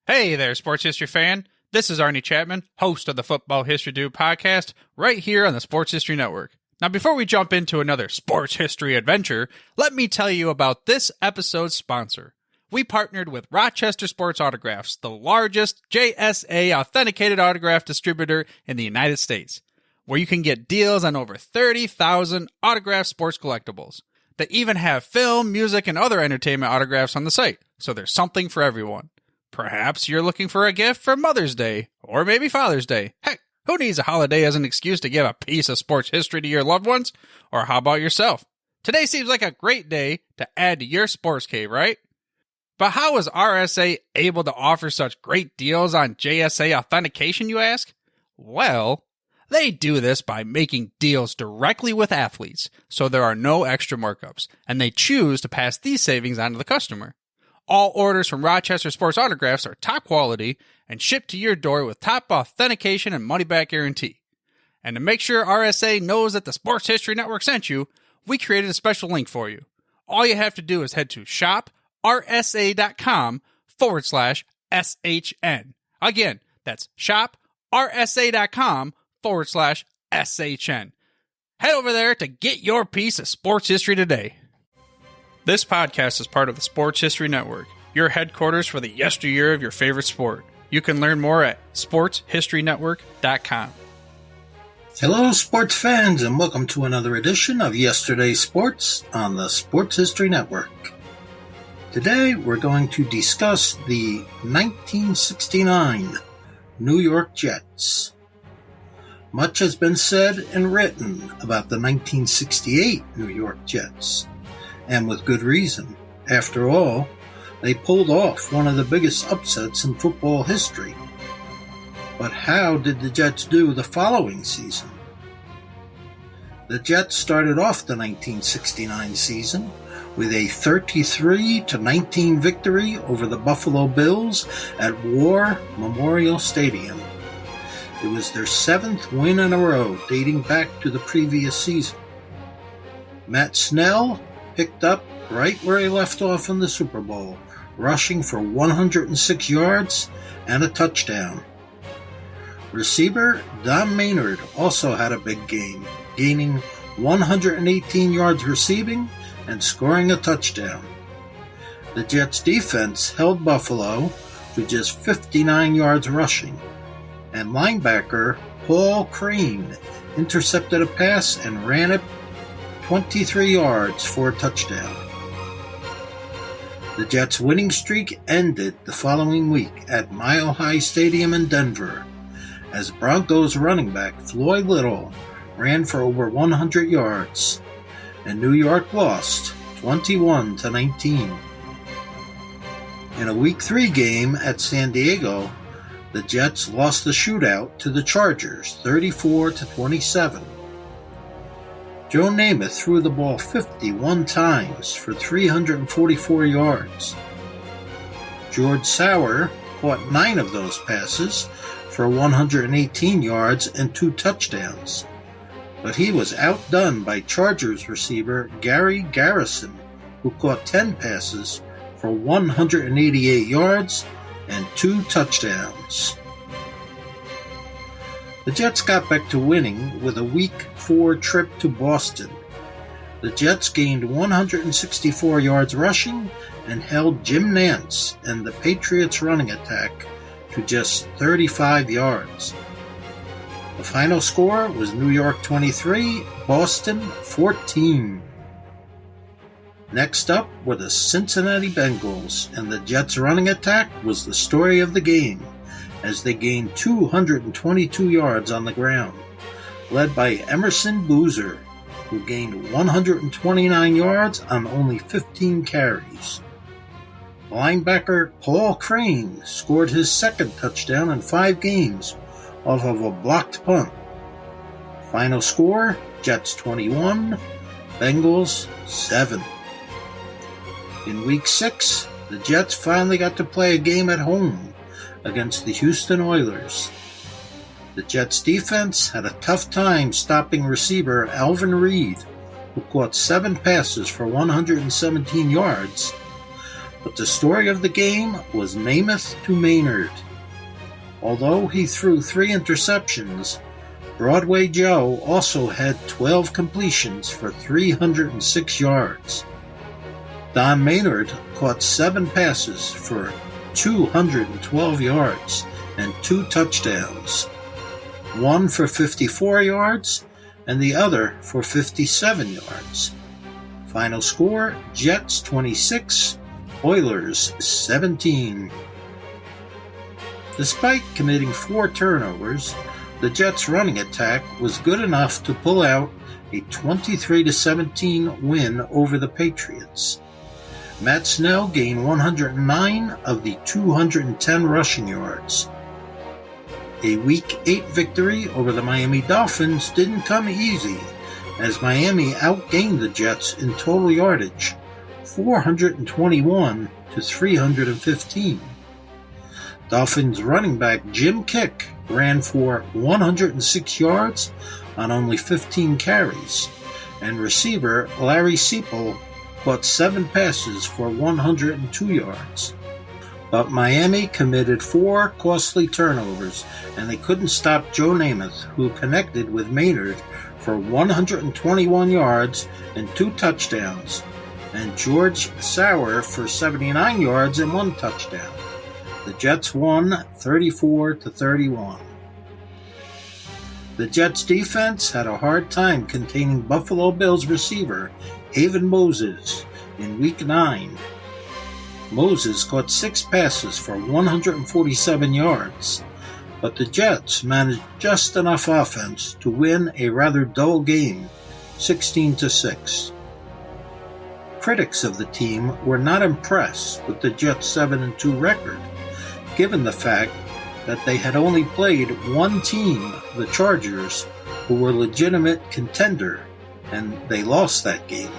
Hey there, sports history fan. This is Arnie Chapman, host of the Football History Dude podcast, right here on the Sports History Network. Now, before we jump into another sports history adventure, let me tell you about this episode's sponsor. We partnered with Rochester Sports Autographs, the largest JSA authenticated autograph distributor in the United States, where you can get deals on over 30,000 autographed sports collectibles. They even have film, music, and other entertainment autographs on the site, so there's something for everyone. Perhaps you're looking for a gift for Mother's Day, or maybe Father's Day. Heck, who needs a holiday as an excuse to give a piece of sports history to your loved ones? Or how about yourself? Today seems like a great day to add to your sports cave, right? But how is RSA able to offer such great deals on JSA authentication, you ask? Well, they do this by making deals directly with athletes, so there are no extra markups, and they choose to pass these savings on to the customer. All orders from Rochester Sports Autographs are top quality and shipped to your door with top authentication and money-back guarantee. And to make sure RSA knows that the Sports History Network sent you, we created a special link for you. All you have to do is head to shoprsa.com/SHN. Again, that's shoprsa.com/SHN. Head over there to get your piece of sports history today. This podcast is part of the Sports History Network, your headquarters for the yesteryear of your favorite sport. You can learn more at sportshistorynetwork.com. Hello, sports fans, and welcome to another edition of Yesterday's Sports on the Sports History Network. Today, we're going to discuss the 1969 New York Jets. Much has been said and written about the 1968 New York Jets. And with good reason. After all, they pulled off one of the biggest upsets in football history. But how did the Jets do the following season? The Jets started off the 1969 season with a 33-19 victory over the Buffalo Bills at War Memorial Stadium. It was their 7th win in a row dating back to the previous season. Matt Snell picked up right where he left off in the Super Bowl, rushing for 106 yards and a touchdown. Receiver Don Maynard also had a big game, gaining 118 yards receiving and scoring a touchdown. The Jets' defense held Buffalo to just 59 yards rushing, and linebacker Paul Crane intercepted a pass and ran it 23 yards for a touchdown. The Jets' winning streak ended the following week at Mile High Stadium in Denver, as Broncos running back Floyd Little ran for over 100 yards, and New York lost 21-19. In a Week 3 game at San Diego, the Jets lost the shootout to the Chargers 34-27. Joe Namath threw the ball 51 times for 344 yards. George Sauer caught 9 of those passes for 118 yards and 2 touchdowns, but he was outdone by Chargers receiver Gary Garrison, who caught 10 passes for 188 yards and 2 touchdowns. The Jets got back to winning with a Week 4 trip to Boston. The Jets gained 164 yards rushing and held Jim Nantz and the Patriots' running attack to just 35 yards. The final score was New York 23, Boston 14. Next up were the Cincinnati Bengals, and the Jets' running attack was the story of the game, as they gained 222 yards on the ground, led by Emerson Boozer, who gained 129 yards on only 15 carries. Linebacker Paul Crane scored his 2nd touchdown in 5 games off of a blocked punt. Final score, Jets 21, Bengals 7. In Week 6, the Jets finally got to play a game at home against the Houston Oilers. The Jets' defense had a tough time stopping receiver Alvin Reed, who caught 7 passes for 117 yards, But the story of the game was Namath to Maynard. Although he threw 3 interceptions, Broadway Joe also had 12 completions for 306 yards. Don Maynard caught 7 passes for 212 yards and 2 touchdowns, one for 54 yards and the other for 57 yards. Final score, Jets 26, Oilers 17. Despite committing 4 turnovers, the Jets' running attack was good enough to pull out a 23-17 win over the Patriots. Matt Snell gained 109 of the 210 rushing yards. A Week 8 victory over the Miami Dolphins didn't come easy, as Miami outgained the Jets in total yardage, 421 to 315. Dolphins running back Jim Kick ran for 106 yards on only 15 carries, and receiver Larry Seipel caught 7 passes for 102 yards. But Miami committed 4 costly turnovers, and they couldn't stop Joe Namath, who connected with Maynard for 121 yards and 2 touchdowns, and George Sauer for 79 yards and 1 touchdown. The Jets won 34-31. The Jets defense had a hard time containing Buffalo Bills receiver Haven Moses in Week 9. Moses caught 6 passes for 147 yards, but the Jets managed just enough offense to win a rather dull game, 16-6. Critics of the team were not impressed with the Jets' 7-2 record, given the fact that they had only played one team, the Chargers, who were a legitimate contender, and they lost that game.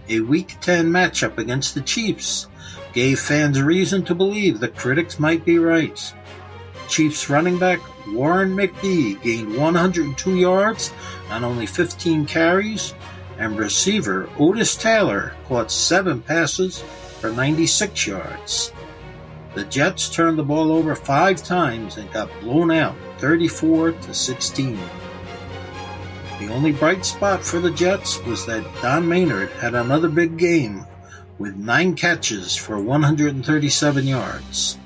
A Week 10 matchup against the Chiefs gave fans reason to believe the critics might be right. Chiefs running back Warren McGee gained 102 yards on only 15 carries, and receiver Otis Taylor caught 7 passes for 96 yards. The Jets turned the ball over 5 times and got blown out 34-16. The only bright spot for the Jets was that Don Maynard had another big game with 9 catches for 137 yards.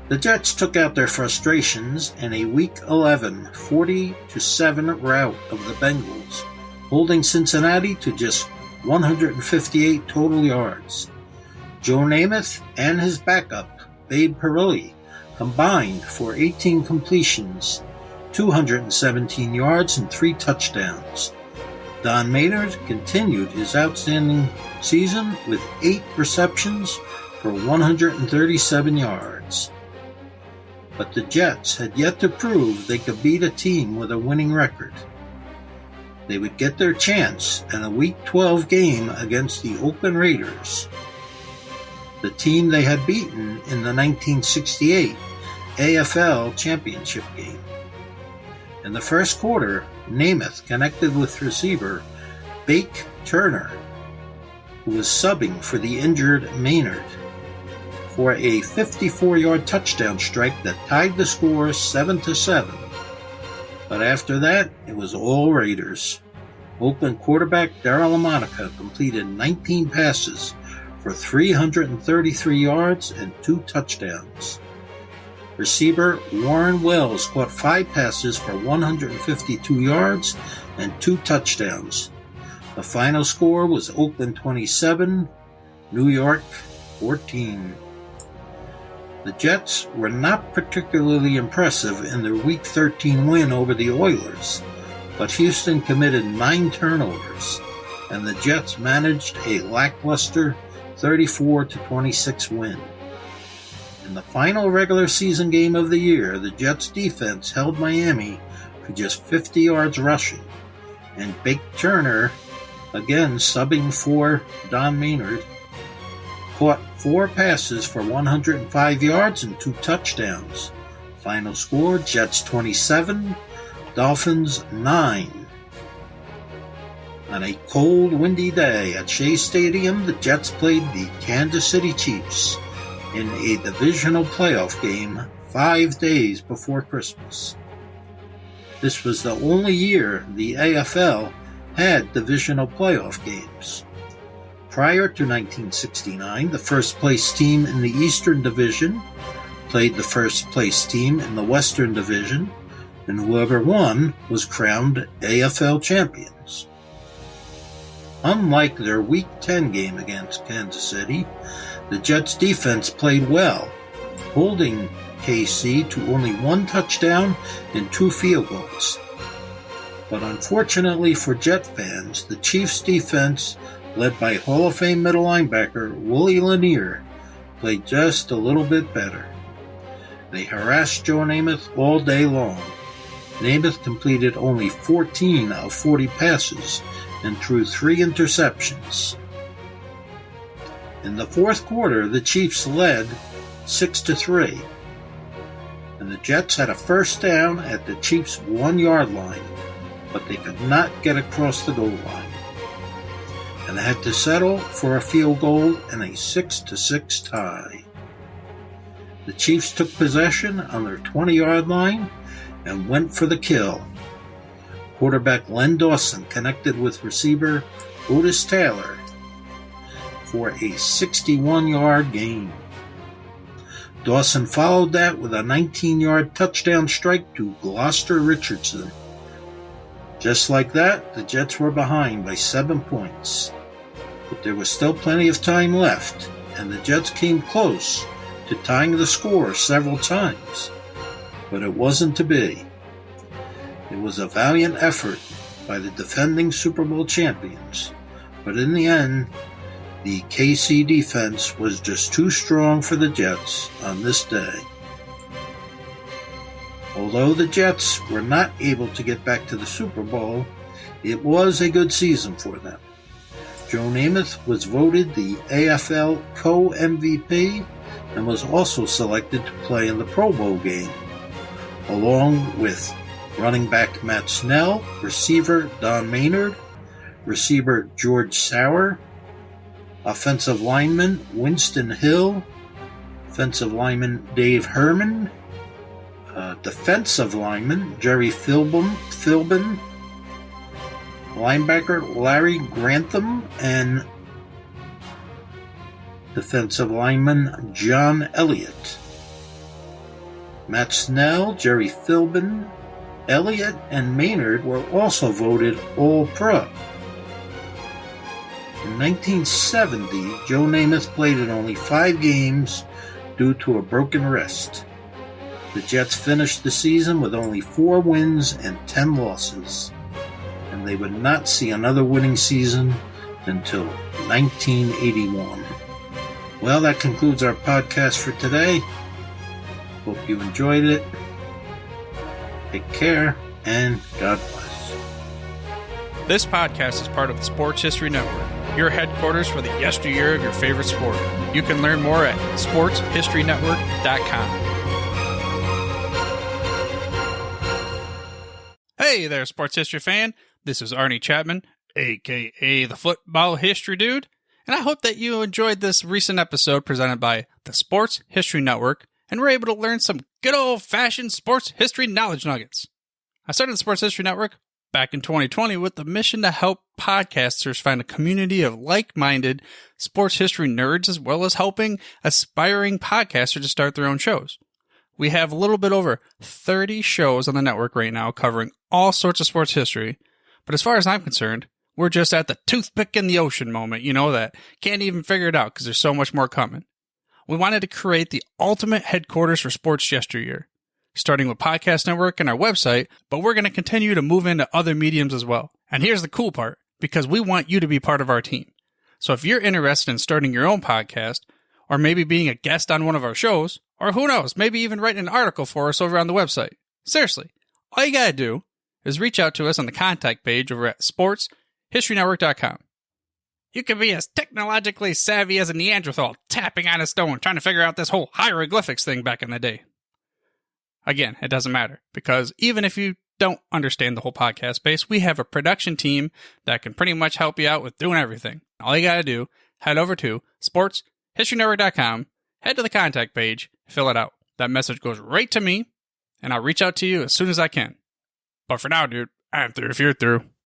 The Jets took out their frustrations in a Week 11 40-7 rout of the Bengals, holding Cincinnati to just 158 total yards. Joe Namath and his backup, Babe Parilli, combined for 18 completions, 217 yards and 3 touchdowns. Don Maynard continued his outstanding season with 8 receptions for 137 yards. But the Jets had yet to prove they could beat a team with a winning record. They would get their chance in a Week 12 game against the Oakland Raiders, the team they had beaten in the 1968 AFL Championship game. In the first quarter, Namath connected with receiver Bake Turner, who was subbing for the injured Maynard, for a 54-yard touchdown strike that tied the score 7-7. But after that, it was all Raiders. Oakland quarterback Darryl LaMonica completed 19 passes for 333 yards and 2 touchdowns. Receiver Warren Wells caught 5 passes for 152 yards and 2 touchdowns. The final score was Oakland 27, New York 14. The Jets were not particularly impressive in their Week 13 win over the Oilers, but Houston committed 9 turnovers, and the Jets managed a lackluster 34-26 win. In the final regular season game of the year, the Jets defense held Miami to just 50 yards rushing, and Bake Turner, again subbing for Don Maynard, caught 4 passes for 105 yards and 2 touchdowns. Final score, Jets 27, Dolphins 9. On a cold, windy day at Shea Stadium, the Jets played the Kansas City Chiefs in a divisional playoff game 5 days before Christmas. This was the only year the AFL had divisional playoff games. Prior to 1969, the first-place team in the Eastern Division played the first-place team in the Western Division, and whoever won was crowned AFL champions. Unlike their Week 10 game against Kansas City, the Jets' defense played well, holding KC to only 1 touchdown and 2 field goals. But unfortunately for Jet fans, the Chiefs' defense, led by Hall of Fame middle linebacker Willie Lanier, played just a little bit better. They harassed Joe Namath all day long. Namath completed only 14 of 40 passes and threw 3 interceptions. In the fourth quarter, the Chiefs led 6-3, and the Jets had a first down at the Chiefs' 1-yard line, but they could not get across the goal line, and had to settle for a field goal and a 6-6 tie. The Chiefs took possession on their 20-yard line and went for the kill. Quarterback Len Dawson connected with receiver Otis Taylor for a 61-yard gain. Dawson followed that with a 19-yard touchdown strike to Gloucester Richardson. Just like that, the Jets were behind by 7 points. But there was still plenty of time left, and the Jets came close to tying the score several times. But it wasn't to be. It was a valiant effort by the defending Super Bowl champions, but in the end, the KC defense was just too strong for the Jets on this day. Although the Jets were not able to get back to the Super Bowl, it was a good season for them. Joe Namath was voted the AFL co-MVP and was also selected to play in the Pro Bowl game, along with running back Matt Snell, receiver Don Maynard, receiver George Sauer, offensive lineman Winston Hill, offensive lineman Dave Herman, defensive lineman Jerry Philbin, linebacker Larry Grantham, and defensive lineman John Elliott. Matt Snell, Jerry Philbin, Elliott, and Maynard were also voted All-Pro. In 1970, Joe Namath played in only 5 games due to a broken wrist. The Jets finished the season with only 4 wins and 10 losses, and they would not see another winning season until 1981. Well, that concludes our podcast for today. Hope you enjoyed it. Take care, and God bless. This podcast is part of the Sports History Network, your headquarters for the yesteryear of your favorite sport. You can learn more at sportshistorynetwork.com. Hey there, sports history fan. This is Arnie Chapman, a.k.a. the Football History Dude, and I hope that you enjoyed this recent episode presented by the Sports History Network and were able to learn some good old-fashioned sports history knowledge nuggets. I started the Sports History Network back in 2020 with the mission to help podcasters find a community of like-minded sports history nerds, as well as helping aspiring podcasters to start their own shows. We have a little bit over 30 shows on the network right now covering all sorts of sports history, but as far as I'm concerned, we're just at the toothpick in the ocean moment, that can't even figure it out because there's so much more coming. We wanted to create the ultimate headquarters for sports yesteryear, starting with Podcast Network and our website, but we're going to continue to move into other mediums as well. And here's the cool part, because we want you to be part of our team. So if you're interested in starting your own podcast, or maybe being a guest on one of our shows, or who knows, maybe even writing an article for us over on the website. Seriously, all you gotta do is reach out to us on the contact page over at sportshistorynetwork.com. You can be as technologically savvy as a Neanderthal tapping on a stone trying to figure out this whole hieroglyphics thing back in the day. Again, it doesn't matter, because even if you don't understand the whole podcast space, we have a production team that can pretty much help you out with doing everything. All you got to do, head over to sportshistorynetwork.com, head to the contact page, fill it out. That message goes right to me, and I'll reach out to you as soon as I can. But for now, dude, I'm through if you're through.